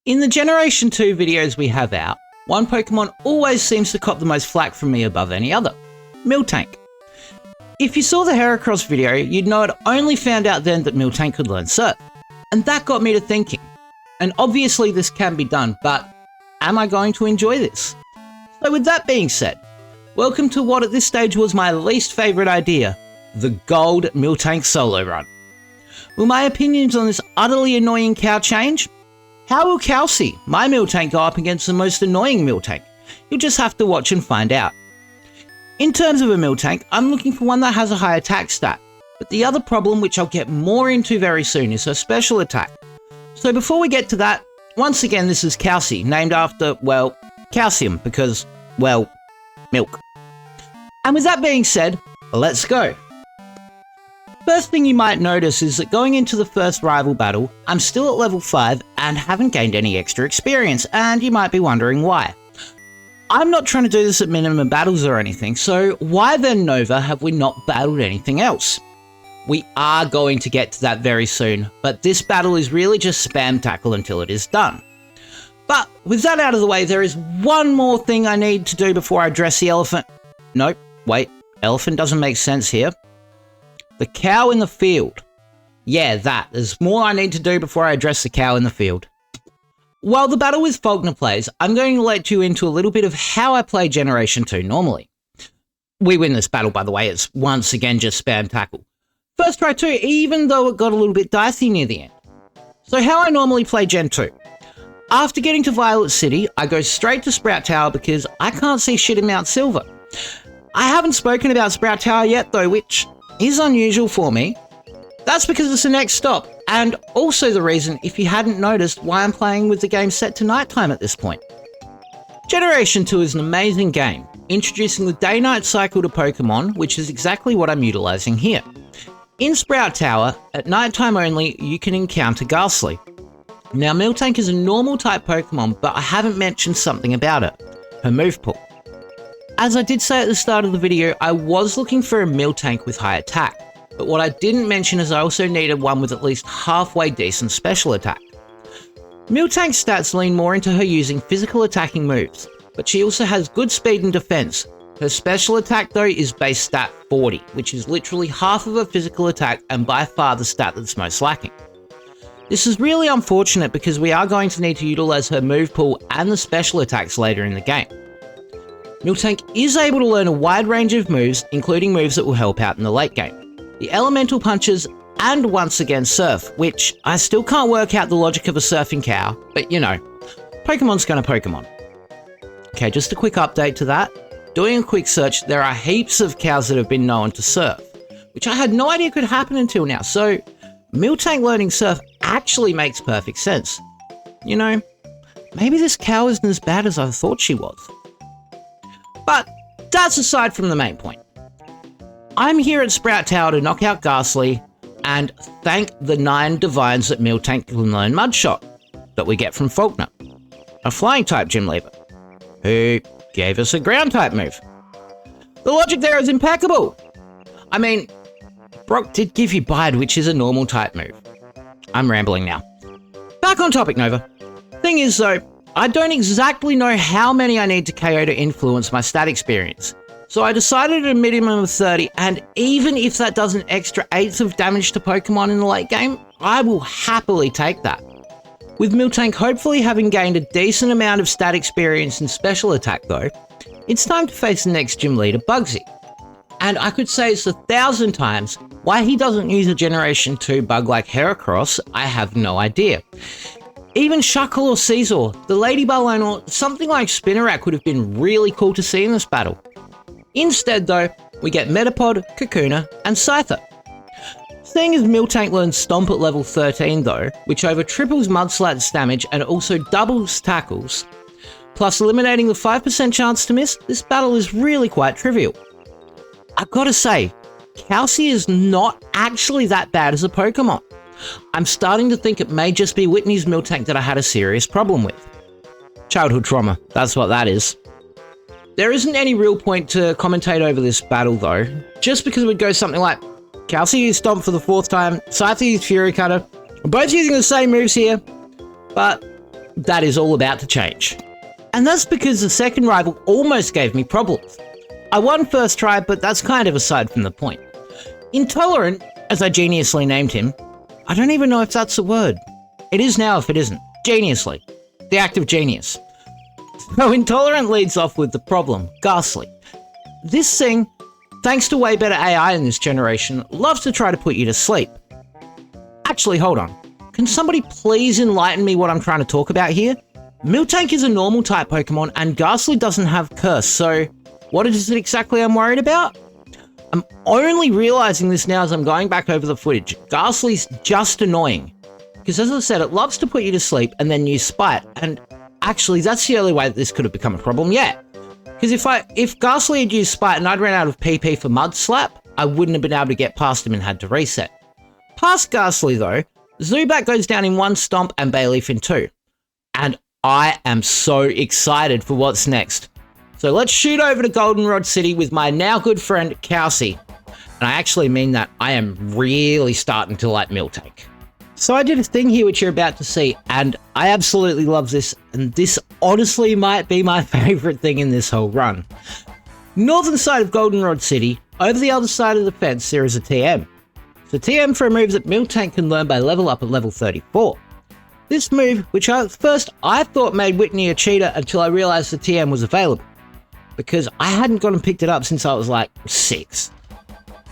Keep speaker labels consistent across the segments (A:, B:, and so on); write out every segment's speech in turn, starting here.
A: In the Generation 2 videos we have out, one Pokemon always seems to cop the most flack from me above any other, Miltank. If you saw the Heracross video, you'd know I'd only found out then that Miltank could learn Surf, and that got me to thinking. And obviously this can be done, but am I going to enjoy this? So with that being said, welcome to what at this stage was my least favourite idea, the Gold Miltank solo run. Will my opinions on this utterly annoying cow change? How will Kelsey, my Miltank, go up against the most annoying Miltank? You'll just have to watch and find out. In terms of a Miltank, I'm looking for one that has a high attack stat, but the other problem, which I'll get more into very soon, is her special attack. So before we get to that, once again this is Kelsey, named after, well, calcium, because, well, milk. And with that being said, let's go. First thing you might notice is that going into the first rival battle, I'm still at level 5 and haven't gained any extra experience, and you might be wondering why. I'm not trying to do this at minimum battles or anything, so why then, Nova, have we not battled anything else? We are going to get to that very soon, but this battle is really just spam tackle until it is done. But with that out of the way, there is one more thing I need to do before I address the elephant. Nope, wait, elephant doesn't make sense here. The cow in the field. Yeah, that. There's more I need to do before I address the cow in the field. While the battle with Faulkner plays, I'm going to let you into a little bit of how I play Generation 2 normally. We win this battle, by the way. It's once again just spam tackle. First try too, even though it got a little bit dicey near the end. So how I normally play Gen 2. After getting to Violet City, I go straight to Sprout Tower because I can't see shit in Mount Silver. I haven't spoken about Sprout Tower yet though, which is unusual for me. That's because it's the next stop, and also the reason, if you hadn't noticed, why I'm playing with the game set to nighttime at this point. Generation 2 is an amazing game, introducing the day-night cycle to Pokemon, which is exactly what I'm utilising here. In Sprout Tower, at nighttime only, you can encounter Ghastly. Now Miltank is a normal type Pokemon, but I haven't mentioned something about it, her move pool. As I did say at the start of the video, I was looking for a Miltank with high attack, but what I didn't mention is I also needed one with at least halfway decent special attack. Miltank's stats lean more into her using physical attacking moves, but she also has good speed and defense. Her special attack though is base stat 40, which is literally half of her physical attack and by far the stat that's most lacking. This is really unfortunate because we are going to need to utilise her move pool and the special attacks later in the game. Miltank is able to learn a wide range of moves, including moves that will help out in the late game. The elemental punches and once again Surf, which I still can't work out the logic of a surfing cow, but you know, Pokemon's gonna Pokemon. Okay, just a quick update to that. Doing a quick search, there are heaps of cows that have been known to surf, which I had no idea could happen until now, so Miltank learning Surf actually makes perfect sense. You know, maybe this cow isn't as bad as I thought she was. But that's aside from the main point. I'm here at Sprout Tower to knock out Ghastly and thank the 9 Divines that Miltank can learn Mudshot that we get from Faulkner, a flying type gym leader, who gave us a ground type move. The logic there is impeccable. I mean, Brock did give you Bide, which is a normal type move. I'm rambling now. Back on topic, Nova. Thing is though, I don't exactly know how many I need to KO to influence my stat experience. So I decided at a minimum of 30, and even if that does an extra 1/8 of damage to Pokemon in the late game, I will happily take that. With Miltank hopefully having gained a decent amount of stat experience and special attack though, it's time to face the next gym leader, Bugsy. And I could say it's 1,000 times, why he doesn't use a Generation 2 bug like Heracross, I have no idea. Even Shuckle or Caesar, the Lady Balloon or something like Spinarak would have been really cool to see in this battle. Instead though, we get Metapod, Kakuna, and Scyther. Seeing as Miltank learns Stomp at level 13 though, which over triples Mudslap's damage and also doubles tackles, plus eliminating the 5% chance to miss, this battle is really quite trivial. I've gotta say, Kelsey is not actually that bad as a Pokemon. I'm starting to think it may just be Whitney's Miltank that I had a serious problem with. Childhood trauma, that's what that is. There isn't any real point to commentate over this battle though, just because we'd go something like, Kelsey used Stomp for the 4th time, Scyther used Fury Cutter, we're both using the same moves here, but that is all about to change. And that's because the second rival almost gave me problems. I won first try, but that's kind of aside from the point. Intolerant, as I geniusly named him, I don't even know if that's a word. It is now if it isn't. Geniusly. The act of genius. So Intolerant leads off with the problem, Ghastly. This thing, thanks to way better AI in this generation, loves to try to put you to sleep. Actually, hold on. Can somebody please enlighten me what I'm trying to talk about here? Miltank is a normal type Pokemon and Ghastly doesn't have Curse, so what is it exactly I'm worried about? I'm only realizing this now as I'm going back over the footage. Ghastly's just annoying. Because as I said, it loves to put you to sleep and then use Spite, and actually that's the only way that this could have become a problem yet. Because if Ghastly had used Spite and I'd ran out of PP for Mud Slap, I wouldn't have been able to get past him and had to reset. Past Ghastly though, Zubat goes down in 1 stomp and Bayleaf in 2. And I am so excited for what's next. So let's shoot over to Goldenrod City with my now good friend Kelsey. And I actually mean that. I am really starting to like Miltank. So I did a thing here which you're about to see, and I absolutely love this, and this honestly might be my favourite thing in this whole run. Northern side of Goldenrod City, over the other side of the fence there is a TM. So TM for a move that Miltank can learn by level up at level 34. This move, which at first I thought made Whitney a cheater until I realised the TM was available, because I hadn't gone and picked it up since I was like 6.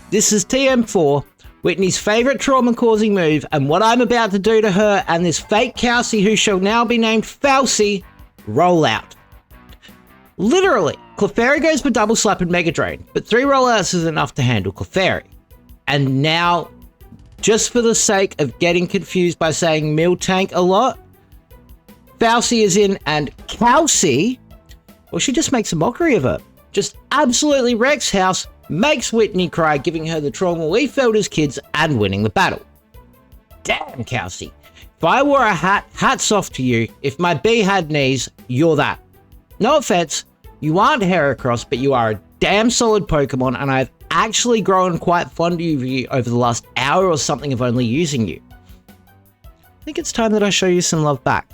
A: This is TM4, Whitney's favourite trauma-causing move, and what I'm about to do to her and this fake Kelsey who shall now be named Falsey, roll out. Literally, Clefairy goes for Double Slap and Mega Drain, but 3 rollouts is enough to handle Clefairy. And now, just for the sake of getting confused by saying Miltank a lot, Falsey is in and Kelsey, well, she just makes a mockery of her. Just absolutely wrecks house, makes Whitney cry, giving her the trauma we felt as kids and winning the battle. Damn, Kelsey. If I wore a hat, hats off to you. If my bee had knees, you're that. No offense, you aren't Heracross, but you are a damn solid Pokemon, and I've actually grown quite fond of you over the last hour or something of only using you. I think it's time that I show you some love back.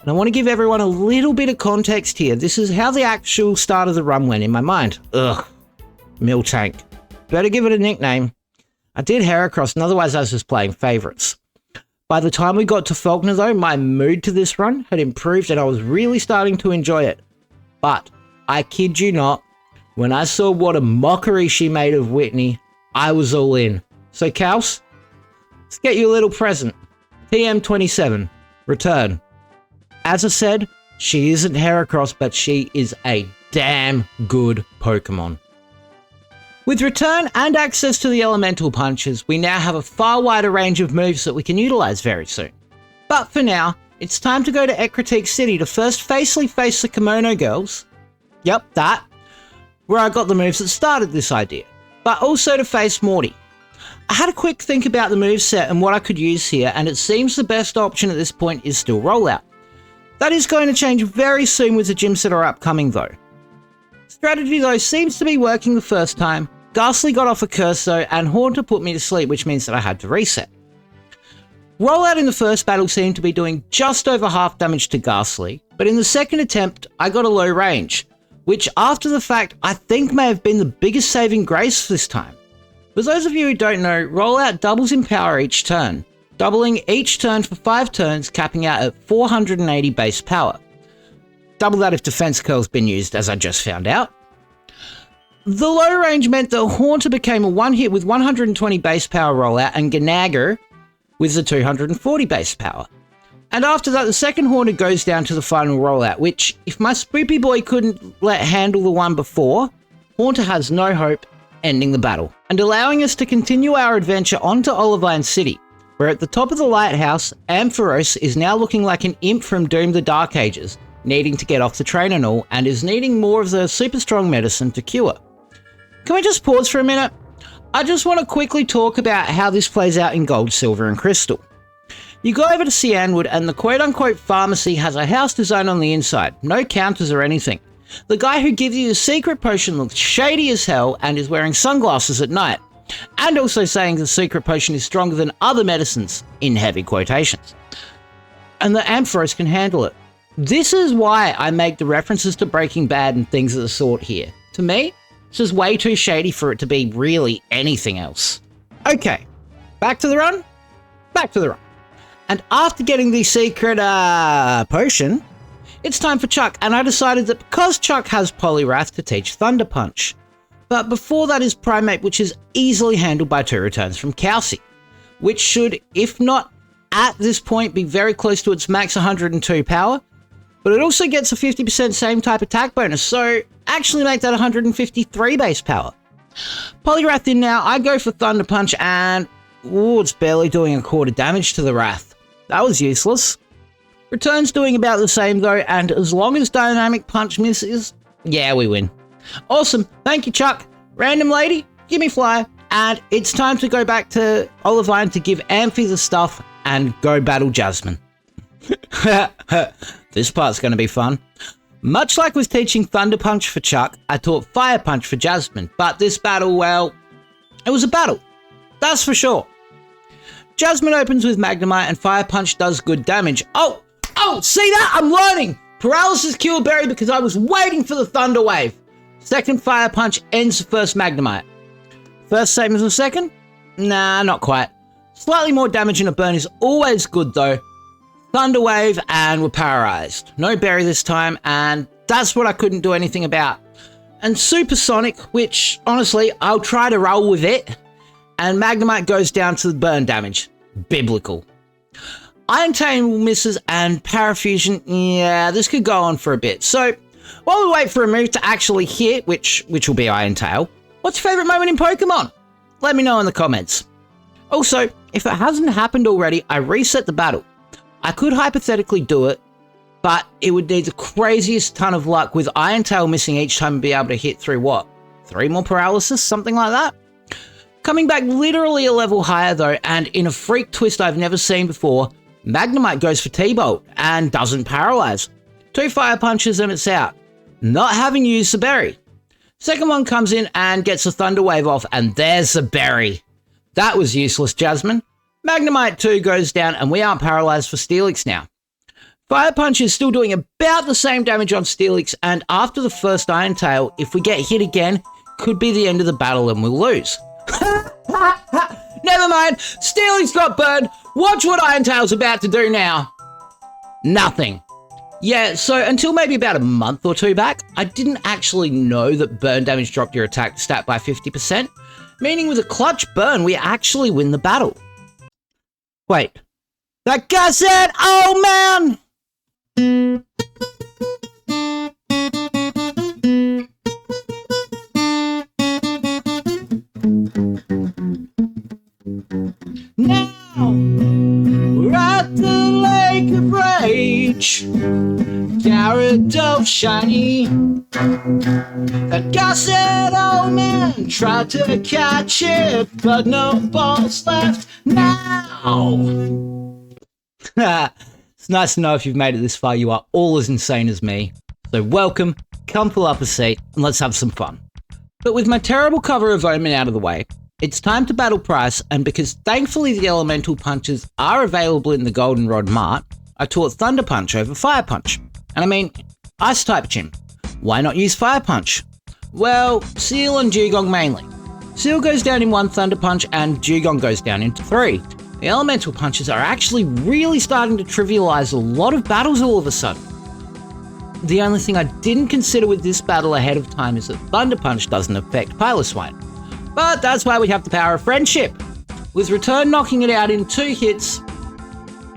A: And I want to give everyone a little bit of context here. This is how the actual start of the run went in my mind. Ugh. Miltank. Better give it a nickname. I did Heracross, and otherwise I was just playing favourites. By the time we got to Falkner though, my mood to this run had improved and I was really starting to enjoy it. But, I kid you not, when I saw what a mockery she made of Whitney, I was all in. So Kels, let's get you a little present. TM27, return. As I said, she isn't Heracross, but she is a damn good Pokemon. With return and access to the elemental punches, we now have a far wider range of moves that we can utilise very soon. But for now, it's time to go to Ecruteak City to first facely face the Kimono Girls. Yep, that. Where I got the moves that started this idea. But also to face Morty. I had a quick think about the moveset and what I could use here, and it seems the best option at this point is still Rollout. That is going to change very soon with the gyms that are upcoming though. Strategy though seems to be working the first time. Ghastly got off a curse though, and Haunter put me to sleep, which means that I had to reset. Rollout in the first battle seemed to be doing just over half damage to Ghastly, but in the second attempt I got a low range, which after the fact I think may have been the biggest saving grace this time. For those of you who don't know, Rollout doubles in power each turn, doubling each turn for 5 turns, capping out at 480 base power. Double that if Defense Curl's been used, as I just found out. The low range meant that Haunter became a one-hit with 120 base power rollout and Ganager with the 240 base power. And after that, the second Haunter goes down to the final rollout, which, if my Spoopy boy couldn't handle the one before, Haunter has no hope, ending the battle, and allowing us to continue our adventure onto Olivine City, where at the top of the lighthouse, Ampharos is now looking like an imp from Doom the Dark Ages, needing to get off the train and all, and is needing more of the super strong medicine to cure. Can we just pause for a minute? I just want to quickly talk about how this plays out in Gold, Silver and Crystal. You go over to Cianwood and the quote-unquote pharmacy has a house design on the inside, no counters or anything. The guy who gives you the secret potion looks shady as hell and is wearing sunglasses at night, and also saying the secret potion is stronger than other medicines, in heavy quotations. and the Ampharos can handle it. This is why I make the references to Breaking Bad and things of the sort here. To me, it's just way too shady for it to be really anything else. Okay, back to the run? Back to the run. And after getting the secret, potion, it's time for Chuck, and I decided that because Chuck has Poliwrath to teach Thunder Punch. But before that is Primate, which is easily handled by 2 returns from Kelsey, which should, if not at this point, be very close to its max 102 power, but it also gets a 50% same type attack bonus, so actually make that 153 base power. Poliwrath in now, I go for Thunder Punch, and ooh, it's barely doing a quarter damage to the Wrath. That was useless. Return's doing about the same though, and as long as Dynamic Punch misses, yeah, we win. Awesome, thank you Chuck. Random lady, give me Flyer, and it's time to go back to Olivine to give Amphi the stuff and go battle Jasmine. This part's going to be fun. Much like with teaching Thunder Punch for Chuck, I taught Fire Punch for Jasmine, but this battle, well, it was a battle. That's for sure. Jasmine opens with Magnemite and Fire Punch does good damage. Oh, see that? I'm learning! Paralysis Cure Berry because I was waiting for the Thunder Wave. Second Fire Punch ends the first Magnemite. First same as the second? Nah, not quite. Slightly more damage and a burn is always good though. Thunder Wave and we're paralyzed. No berry this time, and that's what I couldn't do anything about. And Supersonic, which honestly, I'll try to roll with it. And Magnemite goes down to the burn damage. Biblical. Iron Tail misses and Parafusion, yeah, this could go on for a bit. So, while we wait for a move to actually hit, which will be Iron Tail, what's your favorite moment in Pokemon? Let me know in the comments. Also, if it hasn't happened already, I reset the battle. I could hypothetically do it, but it would need the craziest ton of luck with Iron Tail missing each time and be able to hit through what? 3 more paralysis? Something like that? Coming back literally a level higher though, and in a freak twist I've never seen before, Magnemite goes for T-Bolt and doesn't paralyze. 2 Fire Punches and it's out. Not having used the berry. Second one comes in and gets a Thunder Wave off, and there's the berry. That was useless, Jasmine. Magnemite 2 goes down and we aren't paralyzed for Steelix now. Fire Punch is still doing about the same damage on Steelix, and after the first Iron Tail, if we get hit again, could be the end of the battle and we'll lose. Never mind, Steelix got burned. Watch what Iron Tail's about to do now. Nothing. Yeah, so until maybe about a month or 2 back, I didn't actually know that burn damage dropped your attack stat by 50%, meaning with a clutch burn, we actually win the battle. Wait, that guy said, oh man! Now, we're at the Lake of Rage, Gyarados shiny. That guy said, oh man, tried to catch it, but no balls left now. It's nice to know if you've made it this far, you are all as insane as me. So welcome, come pull up a seat, and let's have some fun. But with my terrible cover of Omen out of the way, it's time to battle Price, and because thankfully the Elemental Punches are available in the Goldenrod Mart, I taught Thunder Punch over Fire Punch. And I mean, Ice-type Gym. Why not use Fire Punch? Well, Seal and Dugong mainly. Seal goes down in 1 Thunder Punch and Dugong goes down into 3. The Elemental Punches are actually really starting to trivialize a lot of battles all of a sudden. The only thing I didn't consider with this battle ahead of time is that Thunder Punch doesn't affect Piloswine. But that's why we have the power of friendship. With Return knocking it out in 2 hits,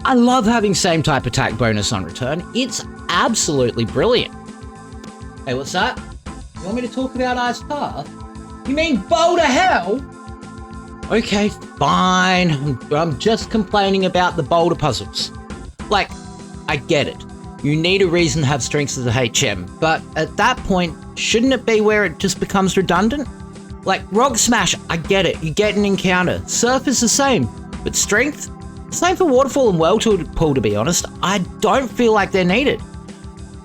A: I love having same type attack bonus on Return. It's absolutely brilliant. Hey, what's that? You want me to talk about Ice Path? You mean Boulder Hell? Okay, fine. I'm just complaining about the Boulder puzzles. Like, I get it. You need a reason to have strengths as a HM, but at that point, shouldn't it be where it just becomes redundant? Like, Rock Smash, I get it, you get an encounter. Surf is the same, but Strength? Same for Waterfall and Whirlpool, to be honest. I don't feel like they're needed.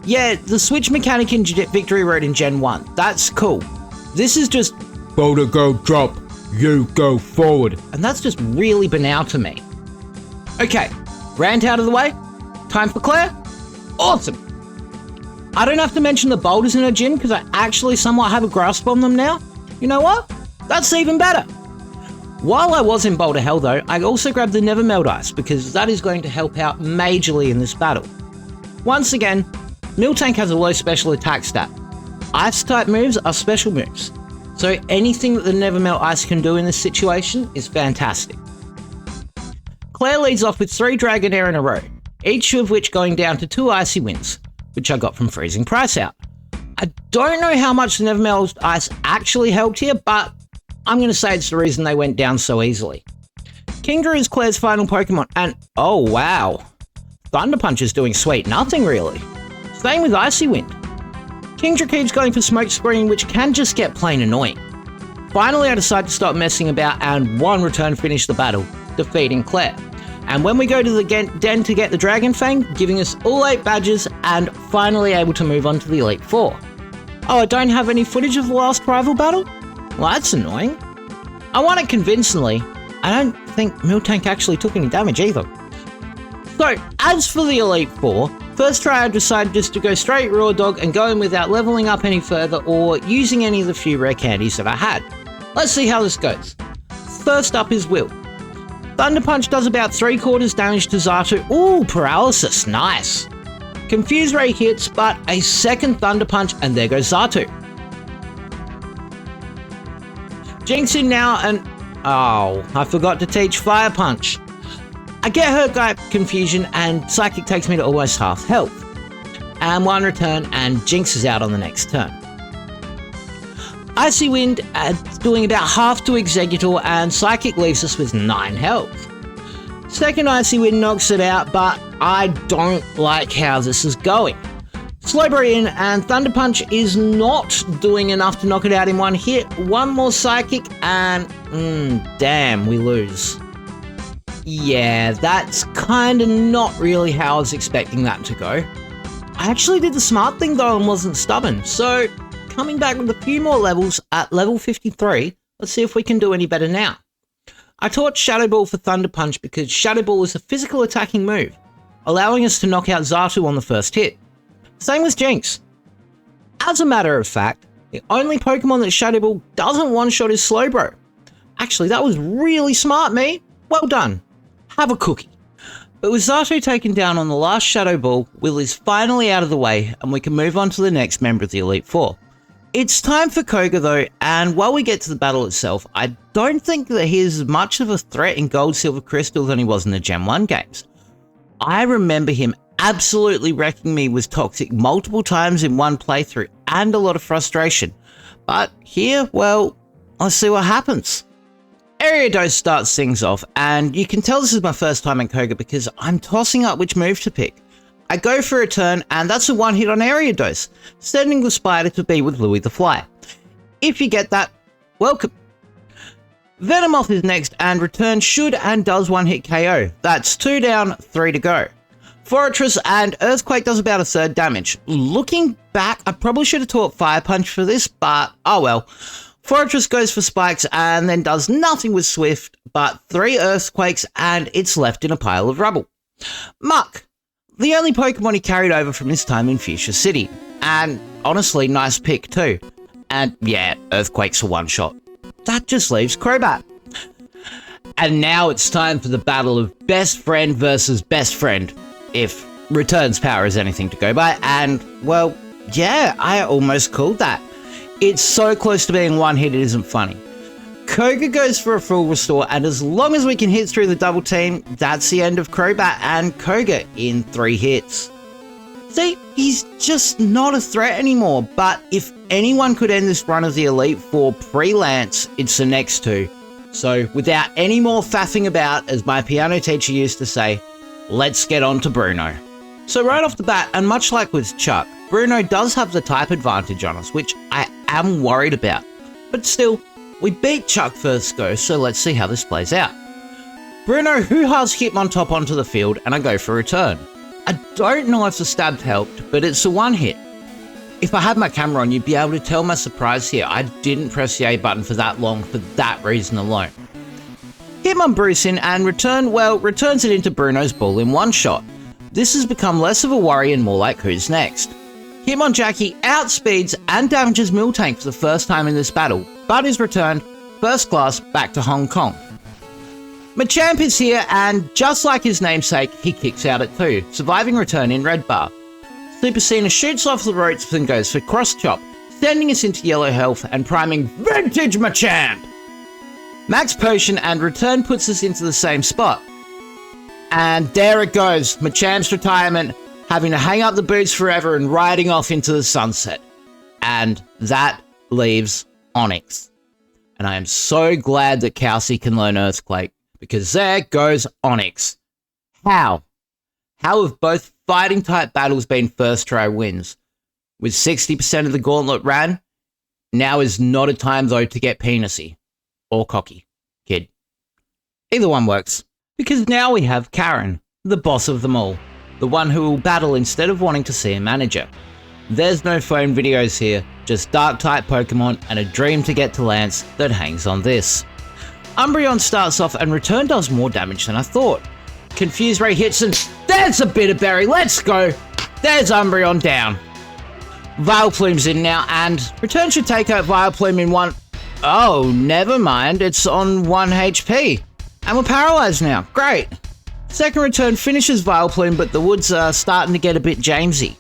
A: Yeah, the switch mechanic in Victory Road in Gen 1, that's cool. This is just, Boulder go drop, you go forward. And that's just really banal to me. Okay, rant out of the way, Time for Claire? Awesome! I don't have to mention the boulders in her gym because I actually somewhat have a grasp on them now. You know what? That's even better! While I was in Boulder Hell though, I also grabbed the Never Melt Ice because that is going to help out majorly in this battle. Once again, Miltank has a low special attack stat. Ice type moves are special moves, so anything that the Never Melt Ice can do in this situation is fantastic. Claire leads off with 3 Dragonair in a row, each of which going down to 2 Icy Winds, which I got from freezing Price out. I don't know how much the Never Melt Ice actually helped here, but I'm going to say it's the reason they went down so easily. Kingdra is Claire's final Pokemon, and oh wow, Thunder Punch is doing sweet nothing really. Same with Icy Wind. Kingdra keeps going for Smoke Screen, which can just get plain annoying. Finally, I decide to stop messing about and one return finish the battle, defeating Claire. And when we go to the den to get the Dragon Fang, giving us all 8 badges and finally able to move on to the Elite Four. Oh, I don't have any footage of the last rival battle? Well, that's annoying. I won it convincingly. I don't think Miltank actually took any damage either. So, as for the Elite Four, first try I decided just to go straight Raw Dog and go in without leveling up any further or using any of the few rare candies that I had. Let's see how this goes. First up is Will. Thunder Punch does about 3/4 damage to Xatu. Ooh, Paralysis, nice. Confuse Ray hits, but a second Thunder Punch and there goes Xatu. Jinx in now and... oh, I forgot to teach Fire Punch. I get hurt by Confusion and Psychic takes me to almost half health. And one return and Jinx is out on the next turn. Icy Wind doing about half to Exeggutor and Psychic leaves us with 9 health. Second Icy Wind knocks it out, but I don't like how this is going. Slowbro in and Thunder Punch is not doing enough to knock it out in one hit. One more Psychic and damn, we lose. Yeah, that's kinda not really how I was expecting that to go. I actually did the smart thing though and wasn't stubborn, so coming back with a few more levels at level 53, let's see if we can do any better now. I taught Shadow Ball for Thunder Punch because Shadow Ball is a physical attacking move, allowing us to knock out Xatu on the first hit. Same with Jinx. As a matter of fact, the only Pokemon that Shadow Ball doesn't one-shot is Slowbro. Actually, that was really smart, me. Well done. Have a cookie. But with Xatu taken down on the last Shadow Ball, Will is finally out of the way and we can move on to the next member of the Elite Four. It's time for Koga though, and while we get to the battle itself, I don't think that he is much of a threat in Gold, Silver, Crystal than he was in the Gen 1 games. I remember him absolutely wrecking me with Toxic multiple times in one playthrough and a lot of frustration. But here, well, let's see what happens. Area Dose starts things off, and you can tell this is my first time in Koga because I'm tossing up which move to pick. I go for a turn, and that's a one hit on Area Dose, sending the spider to be with Louie the Fly. If you get that, welcome. Venomoth is next, and return should and does one hit KO. That's 2 down, 3 to go. Fortress and Earthquake does about 1/3 damage. Looking back, I probably should have taught Fire Punch for this, but oh well. Fortress goes for Spikes and then does nothing with Swift, but 3 Earthquakes and it's left in a pile of rubble. Muck, the only Pokemon he carried over from his time in Fuchsia City. And honestly, nice pick too. And yeah, Earthquake's a one-shot. That just leaves Crobat. And now it's time for the battle of best friend versus best friend, if Return's power is anything to go by. And well, yeah, I almost called that. It's so close to being one hit it isn't funny. Koga goes for a full restore, and as long as we can hit through the double team, that's the end of Crobat and Koga in 3 hits. See, he's just not a threat anymore, but if anyone could end this run of the Elite Four pre-Lance, it's the next two. So without any more faffing about, as my piano teacher used to say, let's get on to Bruno. So right off the bat, and much like with Chuck, Bruno does have the type advantage on us, which I am worried about. But still, we beat Chuck first go, so let's see how this plays out. Bruno hoo-has Hitmontop onto the field, and I go for a return. I don't know if the stab helped, but it's a one hit. If I had my camera on, you'd be able to tell my surprise here. I didn't press the A button for that long for that reason alone. Hitmonbruce in and returns it into Bruno's ball in one shot. This has become less of a worry and more like who's next. Hitmonchan outspeeds and damages Miltank for the first time in this battle, but is returned first class back to Hong Kong. Machamp is here, and just like his namesake, he kicks out at 2, surviving return in red bar. Super Cena shoots off the ropes and goes for cross chop, sending us into yellow health and priming vintage Machamp! Max Potion and return puts us into the same spot. And there it goes, Machamp's retirement, having to hang up the boots forever and riding off into the sunset. And that leaves Onix. And I am so glad that Kelsey can learn Earthquake, because there goes Onix. How? How have both fighting type battles been first try wins? With 60% of the gauntlet ran, now is not a time though to get penisy. Or cocky, kid. Either one works. Because now we have Karen, the boss of them all. The one who will battle instead of wanting to see a manager. There's no phone videos here, just dark type Pokemon and a dream to get to Lance that hangs on this. Umbreon starts off and return does more damage than I thought. Confused Ray hits and there's a Bitterberry, let's go! There's Umbreon down. Vileplume's in now and return should take out Vileplume in one... Oh, never mind, it's on 1 HP. And we're paralyzed now, great. Second return finishes Vileplume, but the woods are starting to get a bit Jamesy.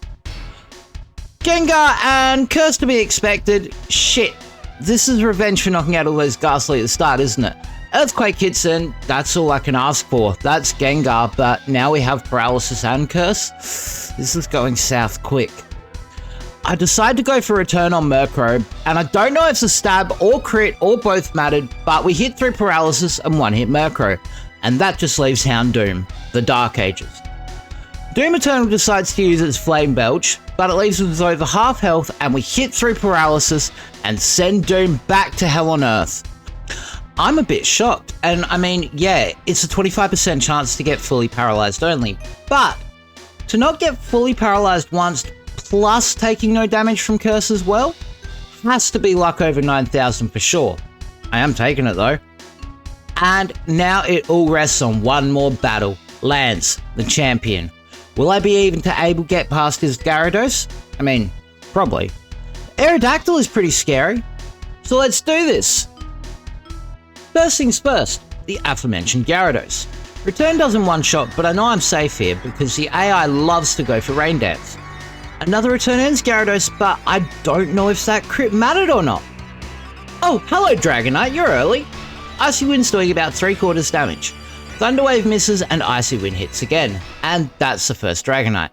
A: Gengar and Curse to be expected. Shit, this is revenge for knocking out all those Ghastly at the start, isn't it? Earthquake hits and that's all I can ask for. That's Gengar, but now we have Paralysis and Curse. This is going south quick. I decide to go for return on Murkrow, and I don't know if the stab or crit or both mattered, but we hit through Paralysis and one hit Murkrow, and that just leaves Houndoom, the Dark Ages. Doom Eternal decides to use its Flame Belch, but it leaves us with over half health and we hit through Paralysis and send Doom back to hell on earth. I'm a bit shocked, and I mean, yeah, it's a 25% chance to get fully paralyzed only, but to not get fully paralyzed once plus taking no damage from Curse as well, has to be luck over 9,000 for sure. I am taking it though. And now it all rests on one more battle. Lance, the champion. Will I be even able to get past his Gyarados? I mean, probably. Aerodactyl is pretty scary, so let's do this. First things first, the aforementioned Gyarados. Return doesn't one-shot, but I know I'm safe here because the AI loves to go for Rain Dance. Another return ends Gyarados, but I don't know if that crit mattered or not. Oh, hello Dragonite, you're early. Icy Wind's doing about 3/4 damage. Thunderwave misses and Icy Wind hits again, and that's the first Dragonite.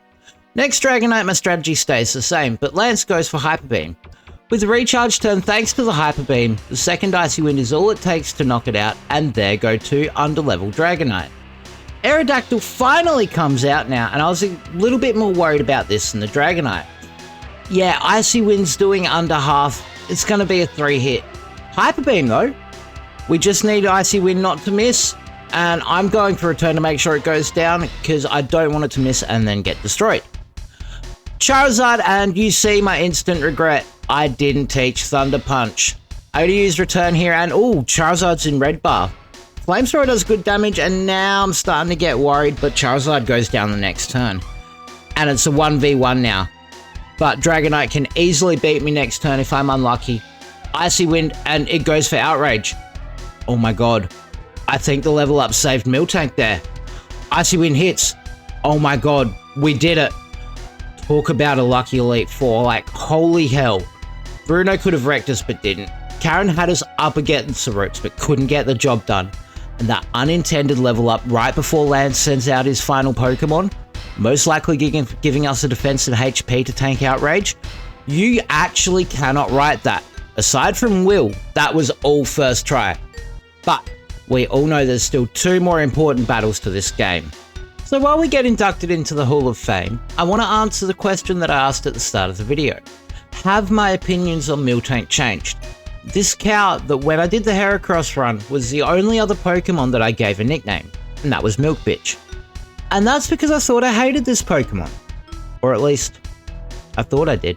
A: Next Dragonite my strategy stays the same, but Lance goes for Hyper Beam. With the recharge turn thanks to the Hyper Beam, the second Icy Wind is all it takes to knock it out, and there go two underlevel Dragonite. Aerodactyl finally comes out now, and I was a little bit more worried about this than the Dragonite. Yeah, Icy Wind's doing under half, it's going to be a 3-hit. Hyper Beam though, we just need Icy Wind not to miss, and I'm going for Return to make sure it goes down, because I don't want it to miss and then get destroyed. Charizard, and you see my instant regret, I didn't teach Thunder Punch. I would use Return here, and ooh, Charizard's in red bar. Flamethrower does good damage, and now I'm starting to get worried, but Charizard goes down the next turn. And it's a 1v1 now. But Dragonite can easily beat me next turn if I'm unlucky. Icy Wind, and it goes for Outrage. Oh my god. I think the level up saved Miltank there. Icy Wind hits. Oh my god, we did it. Talk about a lucky Elite Four, like holy hell. Bruno could have wrecked us but didn't. Karen had us up against the ropes but couldn't get the job done. And that unintended level up right before Lance sends out his final Pokemon, most likely giving us a defense and HP to tank Outrage, you actually cannot write that. Aside from Will, that was all first try. But we all know there's still 2 more important battles to this game. So while we get inducted into the Hall of Fame, I want to answer the question that I asked at the start of the video. Have my opinions on Miltank changed? This cow that when I did the Heracross run was the only other Pokemon that I gave a nickname, and that was Milk Bitch. And that's because I thought I hated this Pokemon. Or at least, I thought I did.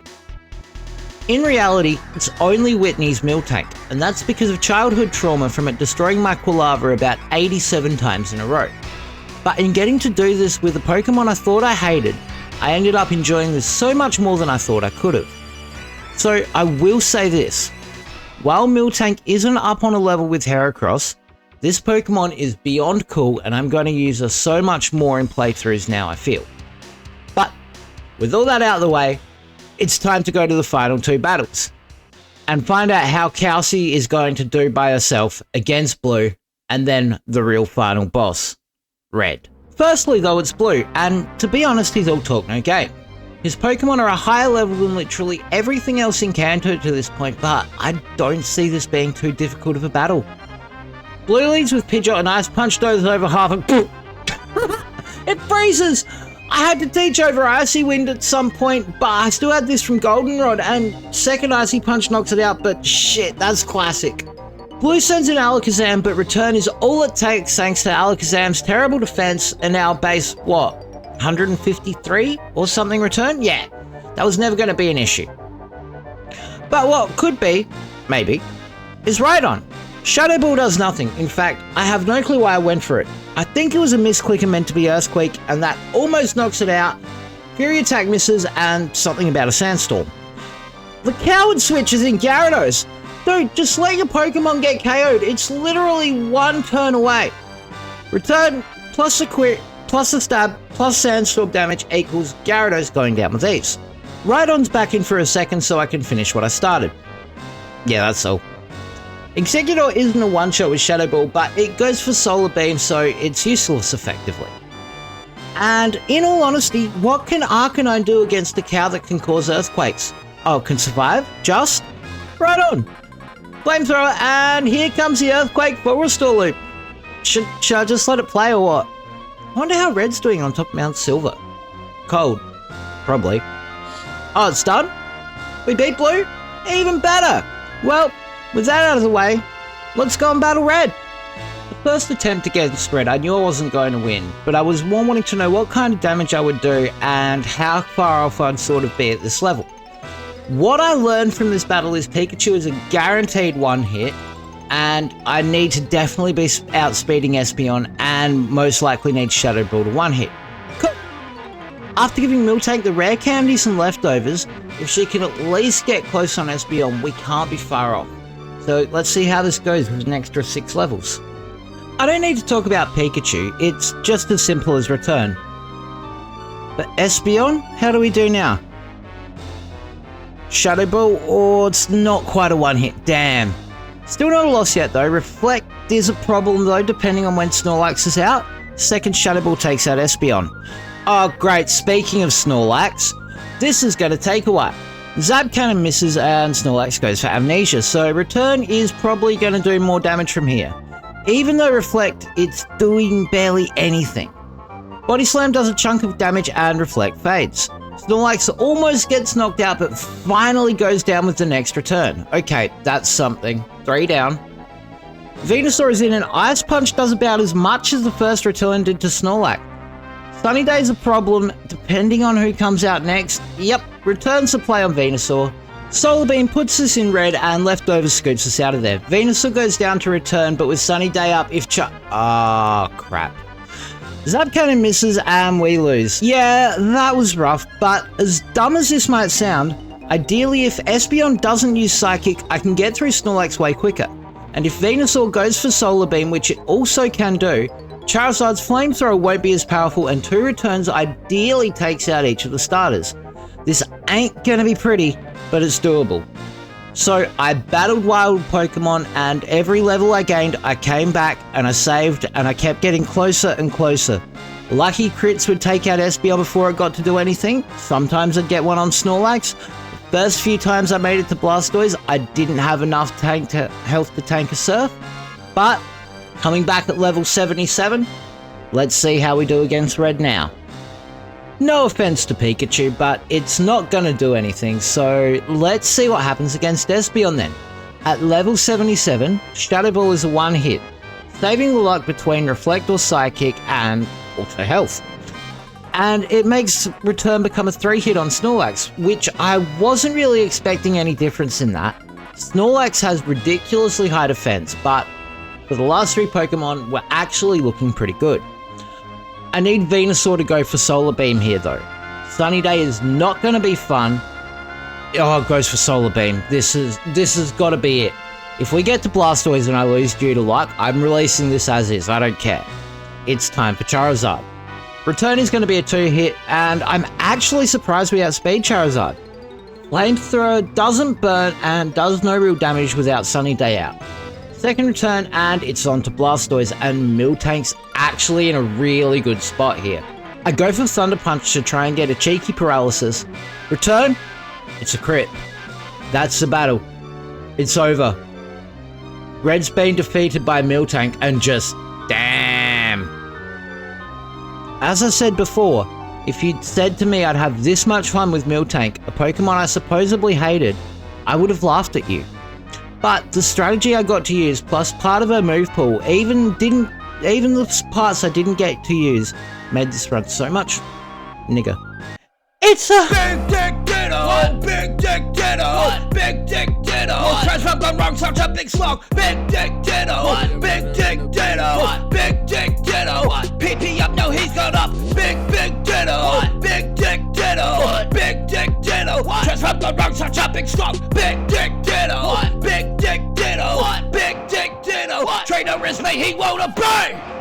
A: In reality, it's only Whitney's Miltank, and that's because of childhood trauma from it destroying my Quilava about 87 times in a row. But in getting to do this with a Pokemon I thought I hated, I ended up enjoying this so much more than I thought I could have. So I will say this, while Miltank isn't up on a level with Heracross, this Pokemon is beyond cool and I'm going to use her so much more in playthroughs now, I feel. But with all that out of the way, it's time to go to the final 2 battles and find out how Kelsey is going to do by herself against Blue and then the real final boss, Red. Firstly though, it's Blue, and to be honest, he's all talk no game. His Pokemon are a higher level than literally everything else in Kanto to this point, but I don't see this being too difficult of a battle. Blue leads with Pidgeot and Ice Punch goes over half and it freezes! I had to teach over Icy Wind at some point, but I still had this from Goldenrod, and second Icy Punch knocks it out, but shit, that's classic. Blue sends in Alakazam, but return is all it takes thanks to Alakazam's terrible defense and our base, what, 153 or something return? Yeah, that was never going to be an issue. But what could be, maybe, is Rhydon. Shadow Ball does nothing. In fact, I have no clue why I went for it. I think it was a misclick and meant to be Earthquake, and that almost knocks it out. Fury Attack misses, and something about a Sandstorm. The coward switch is in Gyarados. Dude, just let your Pokemon get KO'd. It's literally one turn away. Return plus a crit plus a stab plus Sandstorm damage equals Gyarados going down with ease. Rhydon's back in for a second so I can finish what I started. Yeah, that's all. Exeggutor isn't a one-shot with Shadow Ball, but it goes for Solar Beam, so it's useless effectively. And in all honesty, what can Arcanine do against a cow that can cause earthquakes? Oh, can survive? Just? Right on! Flamethrower, and here comes the Earthquake for Restore Loop. Should I just let it play or what? I wonder how Red's doing on top of Mount Silver. Cold. Probably. Oh, it's done? We beat Blue? Even better! Well, with that out of the way, let's go and battle Red. The first attempt against Red, I knew I wasn't going to win, but I was more wanting to know what kind of damage I would do and how far off I'd sort of be at this level. What I learned from this battle is Pikachu is a guaranteed one hit, and I need to definitely be outspeeding Espeon and most likely need Shadow Ball to one hit. Cool. After giving Miltank the rare candies and leftovers, if she can at least get close on Espeon, we can't be far off. So let's see how this goes with an extra 6 levels. I don't need to talk about Pikachu, it's just as simple as return. But Espeon, how do we do now? Shadow Ball, or it's not quite a one hit, damn. Still not a loss yet though, Reflect is a problem though depending on when Snorlax is out. Second Shadow Ball takes out Espeon. Oh great, speaking of Snorlax, this is going to take a while. Zap Cannon misses and Snorlax goes for Amnesia, so Return is probably going to do more damage from here. Even though Reflect, it's doing barely anything. Body Slam does a chunk of damage and Reflect fades. Snorlax almost gets knocked out but finally goes down with the next return. Okay, that's something. 3 down. Venusaur is in and Ice Punch does about as much as the first return did to Snorlax. Sunny Day's a problem depending on who comes out next. Yep, returns the play on Venusaur. Solar Beam puts us in red and Leftovers scoops us out of there. Venusaur goes down to return, but with Sunny Day up, if crap. Zap Cannon misses and we lose. Yeah, that was rough, but as dumb as this might sound, ideally if Espeon doesn't use Psychic, I can get through Snorlax way quicker. And if Venusaur goes for Solar Beam, which it also can do, Charizard's Flamethrower won't be as powerful and 2 returns ideally takes out each of the starters. This ain't gonna be pretty, but it's doable. So I battled wild Pokemon and every level I gained, I came back and I saved and I kept getting closer and closer. Lucky crits would take out Espeon before it got to do anything. Sometimes I'd get one on Snorlax. The first few times I made it to Blastoise, I didn't have enough health to tank a Surf. But coming back at level 77, let's see how we do against Red now. No offense to Pikachu, but it's not gonna do anything, so let's see what happens against Espeon then. At level 77, Shadow Ball is a one hit, saving the luck between Reflect or Psychic and Auto Health. And it makes Return become a 3 hit on Snorlax, which I wasn't really expecting any difference in that. Snorlax has ridiculously high defense, but for the last 3 Pokemon, we're actually looking pretty good. I need Venusaur to go for Solar Beam here though. Sunny Day is not going to be fun. Oh, it goes for Solar Beam. This has got to be it. If we get to Blastoise and I lose due to luck, I'm releasing this as is. I don't care. It's time for Charizard. Return is going to be a 2-hit, and I'm actually surprised we outspeed Charizard. Flamethrower doesn't burn and does no real damage without Sunny Day out. Second return, and it's on to Blastoise, and Miltank's actually in a really good spot here. I go for Thunder Punch to try and get a cheeky paralysis. Return, it's a crit. That's the battle. It's over. Red's been defeated by Miltank, and just damn. As I said before, if you'd said to me I'd have this much fun with Miltank, a Pokemon I supposedly hated, I would have laughed at you. But the strategy I got to use, plus part of her move pool, even the parts I didn't get to use, made this run so much nigger. It's a
B: Big Dick Ditto! What? Big Dick Ditto! What? Big Dick Ditto! What? Transform gone wrong, such a big slog! Big Dick Ditto! What? Big Dick Ditto! What? Big Dick Ditto! What? PP up, no, he's gone up! Big Ditto! What? Big Dick Ditto! What? Big Dick Ditto! What? Transform gone wrong, such a big slog! Big Dick Ditto! What? Big Dick Ditto! What? Big Dick Ditto! What? Trainer is me, he won't obey!